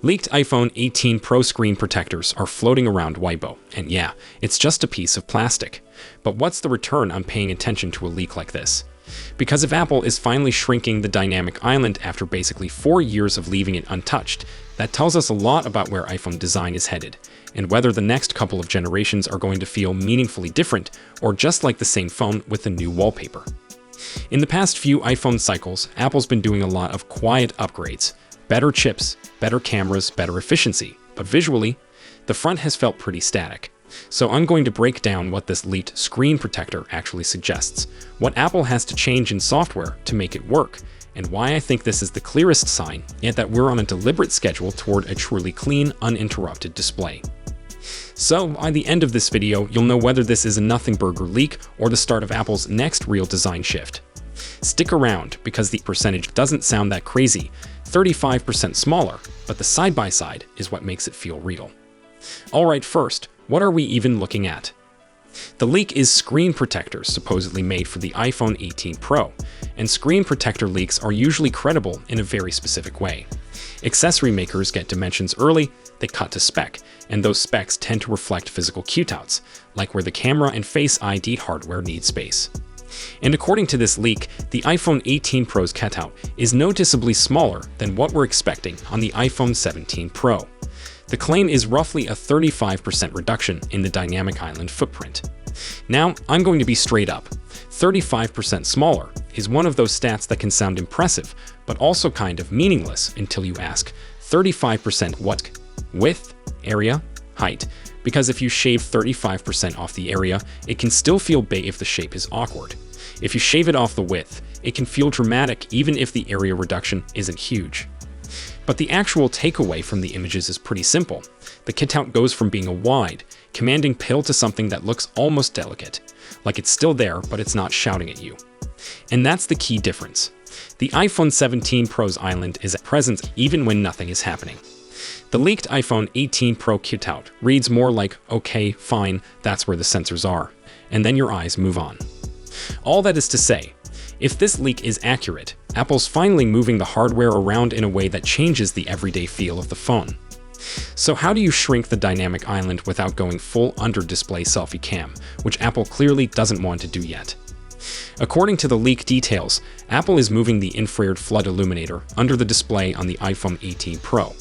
Leaked iPhone 18 Pro screen protectors are floating around Weibo, and yeah, it's just a piece of plastic. But what's the return on paying attention to a leak like this? Because if Apple is finally shrinking the dynamic island after basically 4 years of leaving it untouched, that tells us a lot about where iPhone design is headed, and whether the next couple of generations are going to feel meaningfully different or just like the same phone with a new wallpaper. In the past few iPhone cycles, Apple's been doing a lot of quiet upgrades. Better chips, better cameras, better efficiency, but visually, the front has felt pretty static. So I'm going to break down what this leaked screen protector actually suggests, what Apple has to change in software to make it work, and why I think this is the clearest sign yet that we're on a deliberate schedule toward a truly clean, uninterrupted display. So by the end of this video, you'll know whether this is a nothing burger leak or the start of Apple's next real design shift. Stick around because the percentage doesn't sound that crazy, 35% smaller, but the side-by-side is what makes it feel real. Alright, first, what are we even looking at? The leak is screen protectors supposedly made for the iPhone 18 Pro, and screen protector leaks are usually credible in a very specific way. Accessory makers get dimensions early, they cut to spec, and those specs tend to reflect physical cutouts, like where the camera and Face ID hardware need space. And according to this leak, the iPhone 18 Pro's cutout is noticeably smaller than what we're expecting on the iPhone 17 Pro. The claim is roughly a 35% reduction in the dynamic island footprint. Now, I'm going to be straight up. 35% smaller is one of those stats that can sound impressive, but also kind of meaningless until you ask, 35% what? Width, area, height? Because if you shave 35% off the area, it can still feel big if the shape is awkward. If you shave it off the width, it can feel dramatic even if the area reduction isn't huge. But the actual takeaway from the images is pretty simple. The cutout goes from being a wide, commanding pill to something that looks almost delicate, like it's still there but it's not shouting at you. And that's the key difference. The iPhone 17 Pro's island is present even when nothing is happening. The leaked iPhone 18 Pro cutout reads more like, okay, fine, that's where the sensors are, and then your eyes move on. All that is to say, if this leak is accurate, Apple's finally moving the hardware around in a way that changes the everyday feel of the phone. So how do you shrink the dynamic island without going full under-display selfie cam, which Apple clearly doesn't want to do yet? According to the leak details, Apple is moving the infrared flood illuminator under the display on the iPhone 18 Pro.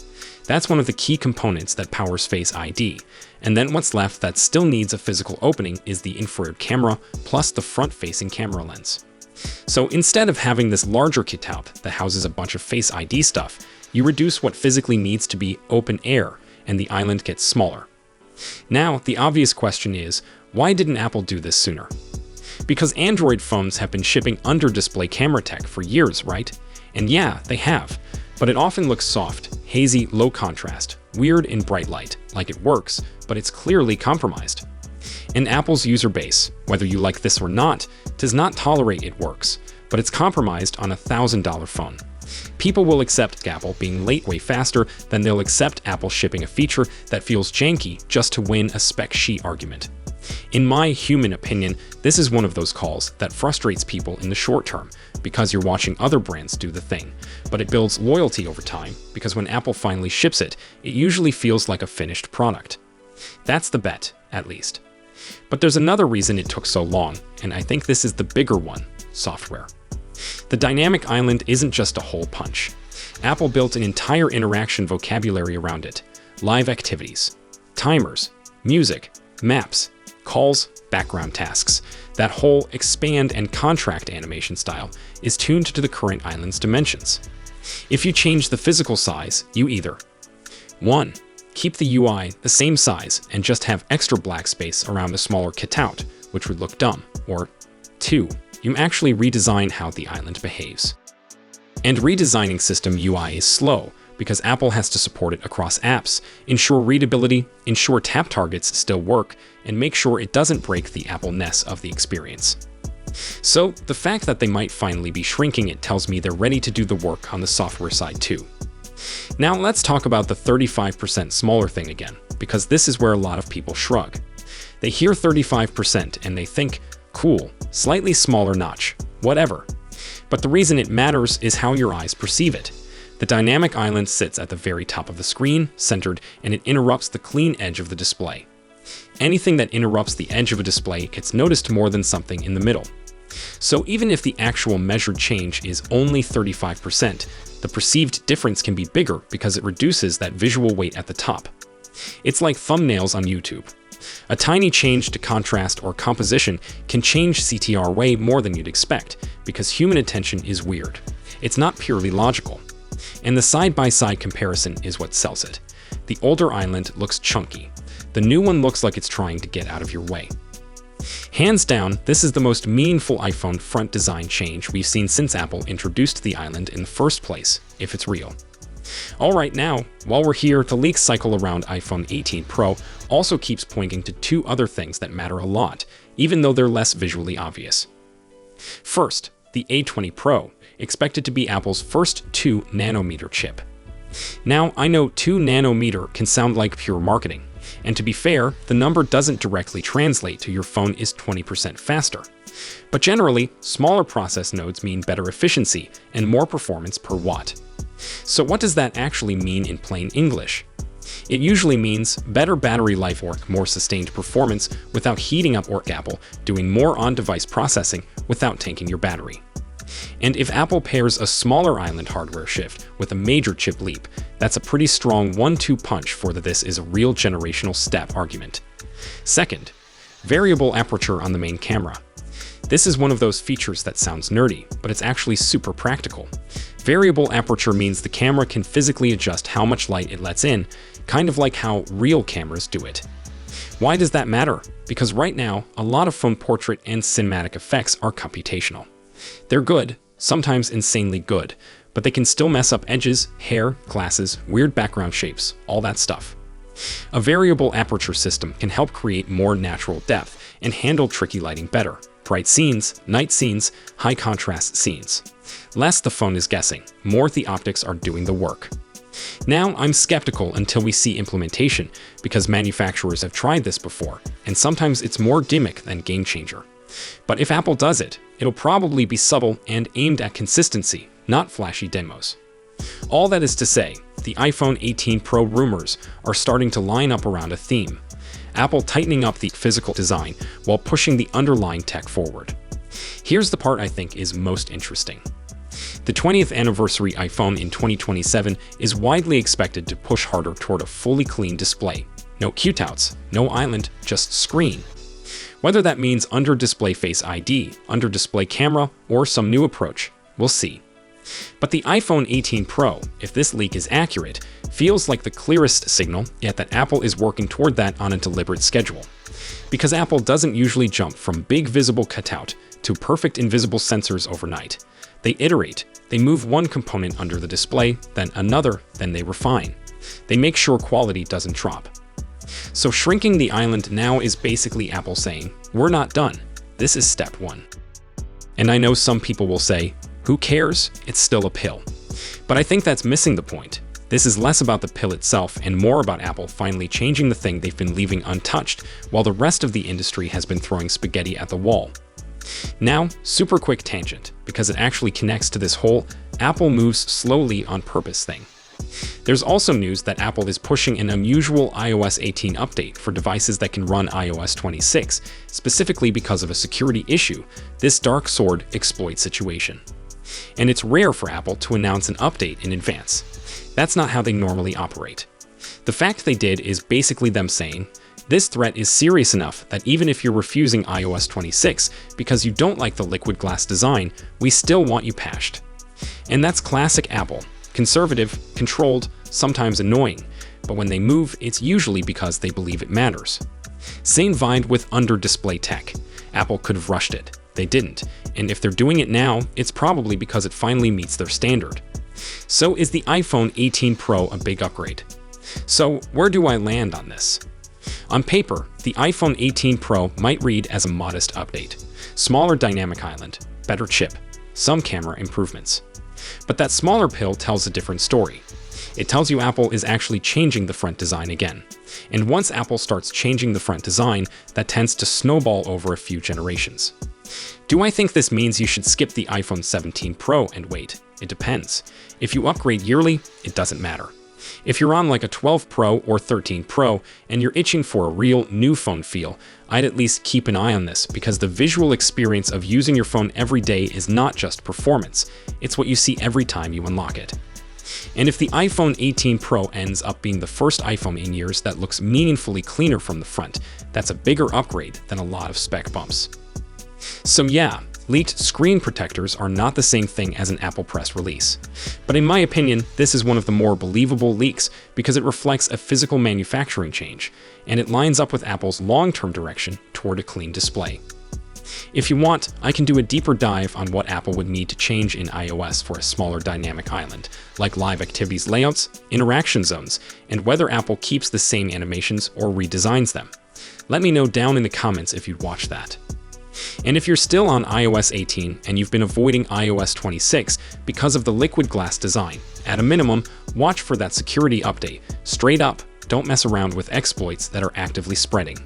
That's one of the key components that powers Face ID, and then what's left that still needs a physical opening is the infrared camera plus the front-facing camera lens. So instead of having this larger cutout that houses a bunch of Face ID stuff, you reduce what physically needs to be open air, and the island gets smaller. Now, the obvious question is, why didn't Apple do this sooner? Because Android phones have been shipping under-display camera tech for years, right? And yeah, they have, but it often looks soft, hazy, low contrast, weird in bright light, like it works, but it's clearly compromised. And Apple's user base, whether you like this or not, does not tolerate it works, but it's compromised on a $1,000 phone. People will accept Apple being late way faster than they'll accept Apple shipping a feature that feels janky just to win a spec sheet argument. In my human opinion, this is one of those calls that frustrates people in the short term because you're watching other brands do the thing, but it builds loyalty over time because when Apple finally ships it, it usually feels like a finished product. That's the bet, at least. But there's another reason it took so long, and I think this is the bigger one: software. The dynamic island isn't just a hole punch. Apple built an entire interaction vocabulary around it: live activities, timers, music, maps, calls, background tasks. That whole expand and contract animation style is tuned to the current island's dimensions. If you change the physical size, you either 1. Keep the UI the same size and just have extra black space around the smaller cutout, which would look dumb, or 2. You actually redesign how the island behaves. And redesigning system UI is slow, because Apple has to support it across apps, ensure readability, ensure tap targets still work, and make sure it doesn't break the Apple-ness of the experience. So, the fact that they might finally be shrinking it tells me they're ready to do the work on the software side too. Now let's talk about the 35% smaller thing again, because this is where a lot of people shrug. They hear 35% and they think, cool, slightly smaller notch, whatever. But the reason it matters is how your eyes perceive it. The dynamic island sits at the very top of the screen, centered, and it interrupts the clean edge of the display. Anything that interrupts the edge of a display gets noticed more than something in the middle. So even if the actual measured change is only 35%, the perceived difference can be bigger because it reduces that visual weight at the top. It's like thumbnails on YouTube. A tiny change to contrast or composition can change CTR way more than you'd expect, because human attention is weird. It's not purely logical. And the side-by-side comparison is what sells it. The older island looks chunky. The new one looks like it's trying to get out of your way. Hands down, this is the most meaningful iPhone front design change we've seen since Apple introduced the island in the first place, if it's real. Alright, now, while we're here, the leak cycle around iPhone 18 Pro also keeps pointing to two other things that matter a lot, even though they're less visually obvious. First, the A20 Pro, expected to be Apple's first 2nm chip. Now, I know 2nm can sound like pure marketing, and to be fair, the number doesn't directly translate to your phone is 20% faster. But generally, smaller process nodes mean better efficiency and more performance per watt. So what does that actually mean in plain English? It usually means better battery life or more sustained performance without heating up, or Apple doing more on-device processing without tanking your battery. And if Apple pairs a smaller island hardware shift with a major chip leap, that's a pretty strong 1-2 punch for the "this is a real generational step" argument. Second, variable aperture on the main camera. This is one of those features that sounds nerdy, but it's actually super practical. Variable aperture means the camera can physically adjust how much light it lets in, kind of like how real cameras do it. Why does that matter? Because right now, a lot of phone portrait and cinematic effects are computational. They're good, sometimes insanely good, but they can still mess up edges, hair, glasses, weird background shapes, all that stuff. A variable aperture system can help create more natural depth and handle tricky lighting better. Bright scenes, night scenes, high contrast scenes. Less the phone is guessing, more the optics are doing the work. Now, I'm skeptical until we see implementation, because manufacturers have tried this before, and sometimes it's more gimmick than game changer. But if Apple does it, it'll probably be subtle and aimed at consistency, not flashy demos. All that is to say, the iPhone 18 Pro rumors are starting to line up around a theme: Apple tightening up the physical design while pushing the underlying tech forward. Here's the part I think is most interesting. The 20th anniversary iPhone in 2027 is widely expected to push harder toward a fully clean display. No cutouts, no island, just screen. Whether that means under-display Face ID, under-display camera, or some new approach, we'll see. But the iPhone 18 Pro, if this leak is accurate, feels like the clearest signal, yet that Apple is working toward that on a deliberate schedule. Because Apple doesn't usually jump from big visible cutout to perfect invisible sensors overnight. They iterate, they move one component under the display, then another, then they refine. They make sure quality doesn't drop. So shrinking the island now is basically Apple saying, we're not done, this is step one. And I know some people will say, who cares, it's still a pill. But I think that's missing the point. This is less about the pill itself and more about Apple finally changing the thing they've been leaving untouched, while the rest of the industry has been throwing spaghetti at the wall. Now, super quick tangent, because it actually connects to this whole Apple moves slowly on purpose thing. There's also news that Apple is pushing an unusual iOS 18 update for devices that can run iOS 26, specifically because of a security issue, this dark sword exploit situation. And it's rare for Apple to announce an update in advance. That's not how they normally operate. The fact they did is basically them saying, this threat is serious enough that even if you're refusing iOS 26 because you don't like the liquid glass design, we still want you patched. And that's classic Apple. Conservative, controlled, sometimes annoying, but when they move, it's usually because they believe it matters. Same vibe with under-display tech. Apple could have rushed it. They didn't, and if they're doing it now, it's probably because it finally meets their standard. So is the iPhone 18 Pro a big upgrade? So where do I land on this? On paper, the iPhone 18 Pro might read as a modest update. Smaller dynamic island, better chip, some camera improvements. But that smaller pill tells a different story. It tells you Apple is actually changing the front design again. And once Apple starts changing the front design, that tends to snowball over a few generations. Do I think this means you should skip the iPhone 17 Pro and wait? It depends. If you upgrade yearly, it doesn't matter. If you're on like a 12 Pro or 13 Pro and you're itching for a real new phone feel, I'd at least keep an eye on this because the visual experience of using your phone every day is not just performance, it's what you see every time you unlock it. And if the iPhone 18 Pro ends up being the first iPhone in years that looks meaningfully cleaner from the front, that's a bigger upgrade than a lot of spec bumps. So yeah, leaked screen protectors are not the same thing as an Apple press release. But in my opinion, this is one of the more believable leaks because it reflects a physical manufacturing change, and it lines up with Apple's long-term direction toward a clean display. If you want, I can do a deeper dive on what Apple would need to change in iOS for a smaller dynamic island, like live activities layouts, interaction zones, and whether Apple keeps the same animations or redesigns them. Let me know down in the comments if you'd watch that. And if you're still on iOS 18 and you've been avoiding iOS 26 because of the liquid glass design, at a minimum, watch for that security update. Straight up, don't mess around with exploits that are actively spreading.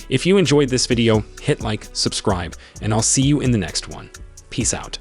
If you enjoyed this video, hit like, subscribe, and I'll see you in the next one. Peace out.